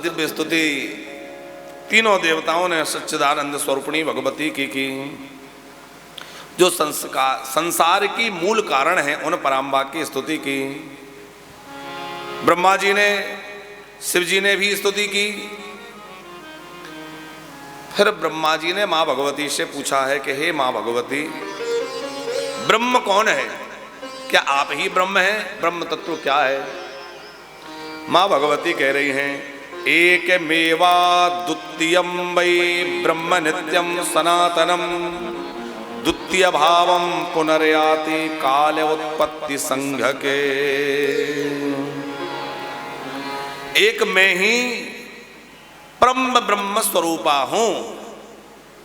दिव्य स्तुति तीनों देवताओं ने सच्चिदानंद स्वरूपिणी भगवती की। जो संसार की मूल कारण है उन पराम्बा की स्तुति की। ब्रह्मा जी ने, शिव जी ने भी स्तुति की। फिर ब्रह्मा जी ने मां भगवती से पूछा है कि हे मां भगवती, ब्रह्म कौन है? क्या आप ही ब्रह्म हैं? ब्रह्म तत्व क्या है? मां भगवती कह रही हैं, एकमेवा द्वितीयं वै ब्रह्म नित्यं सनातनम द्वितीय भावम पुनर्याति काल उत्पत्ति संघ के। एक मैं ही परम ब्रह्म स्वरूपा हूं,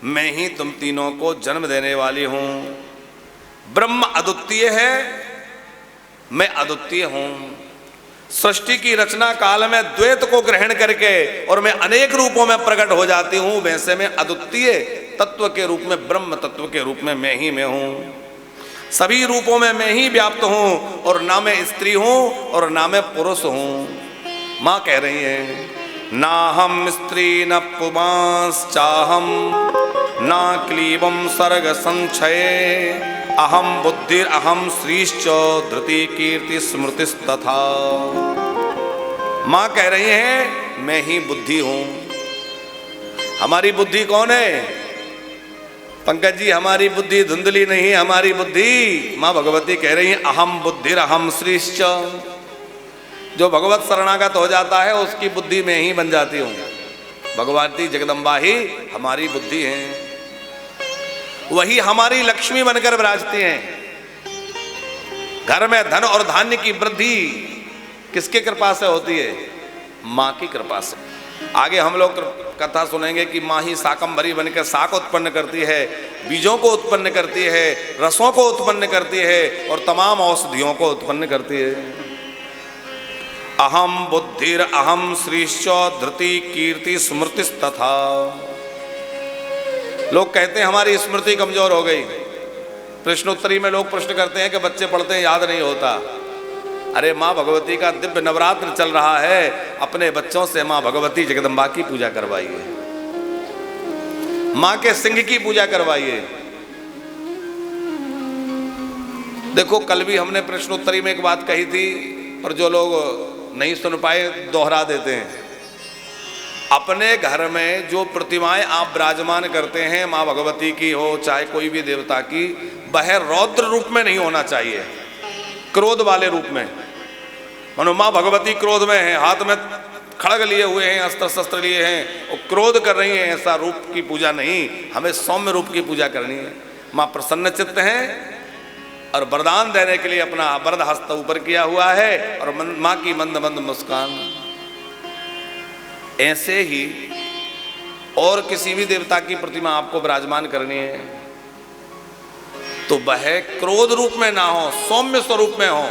मैं ही तुम तीनों को जन्म देने वाली हूं। ब्रह्म अद्वितीय है, मैं अद्वितीय हूं। सृष्टि की रचना काल में द्वैत को ग्रहण करके और मैं अनेक रूपों में प्रकट हो जाती हूं, वैसे मैं अद्वितीय तत्व के रूप में, ब्रह्म तत्व के रूप में मैं ही मैं हूं। सभी रूपों में मैं ही व्याप्त हूं, और ना मैं स्त्री हूं और ना मैं पुरुष हूं। मां कह रही है, ना हम स्त्री न पुमांश्चाहम ना क्लीबम सर्ग संक्षये अहम बुद्धिर अहम श्रीश्च धृति कीर्ति स्मृतिस्तथा। मां कह रही है, मैं ही बुद्धि हूं। हमारी बुद्धि कौन है? पंकज जी, हमारी बुद्धि धुंधली नहीं, हमारी बुद्धि, मां भगवती कह रही है, अहम बुद्धिर अहम श्रीश्च। जो भगवत शरणागत हो जाता है उसकी बुद्धि में ही बन जाती हूं। भगवती जगदम्बा ही हमारी बुद्धि है, वही हमारी लक्ष्मी बनकर विराजती हैं। घर में धन और धान्य की वृद्धि किसके कृपा से होती है? मां की कृपा से। आगे हम लोग कथा सुनेंगे कि मां ही शाकंभरी बनकर शाक उत्पन्न करती है, बीजों को उत्पन्न करती है, रसों को उत्पन्न करती है और तमाम औषधियों को उत्पन्न करती है। अहम बुद्धिर अहम श्रीश्च धृति कीर्ति स्मृतिस्तथा। लोग कहते हैं हमारी स्मृति कमजोर हो गई। प्रश्नोत्तरी में लोग प्रश्न करते हैं कि बच्चे पढ़ते हैं याद नहीं होता। अरे मां भगवती का दिव्य नवरात्र चल रहा है, अपने बच्चों से मां भगवती जगदम्बा की पूजा करवाइए, मां के सिंह की पूजा करवाइए। देखो, कल भी हमने प्रश्नोत्तरी में एक बात कही थी, और जो लोग नहीं सुन पाए दोहरा देते हैं। अपने घर में जो प्रतिमाएं आप विराजमान करते हैं, मां भगवती की हो चाहे कोई भी देवता की, वह रौद्र रूप में नहीं होना चाहिए, क्रोध वाले रूप में। मानो मां भगवती क्रोध में है, हाथ में खड़ग लिए हुए हैं, अस्त्र शस्त्र लिए हैं और क्रोध कर रही हैं, ऐसा रूप की पूजा नहीं। हमें सौम्य रूप की पूजा करनी है। मां प्रसन्न चित्त हैं और वरदान देने के लिए अपना वरद हस्त ऊपर किया हुआ है, और मां की मंद मंद मुस्कान। ऐसे ही और किसी भी देवता की प्रतिमा आपको विराजमान करनी है तो वह क्रोध रूप में ना हो, सौम्य स्वरूप में हो।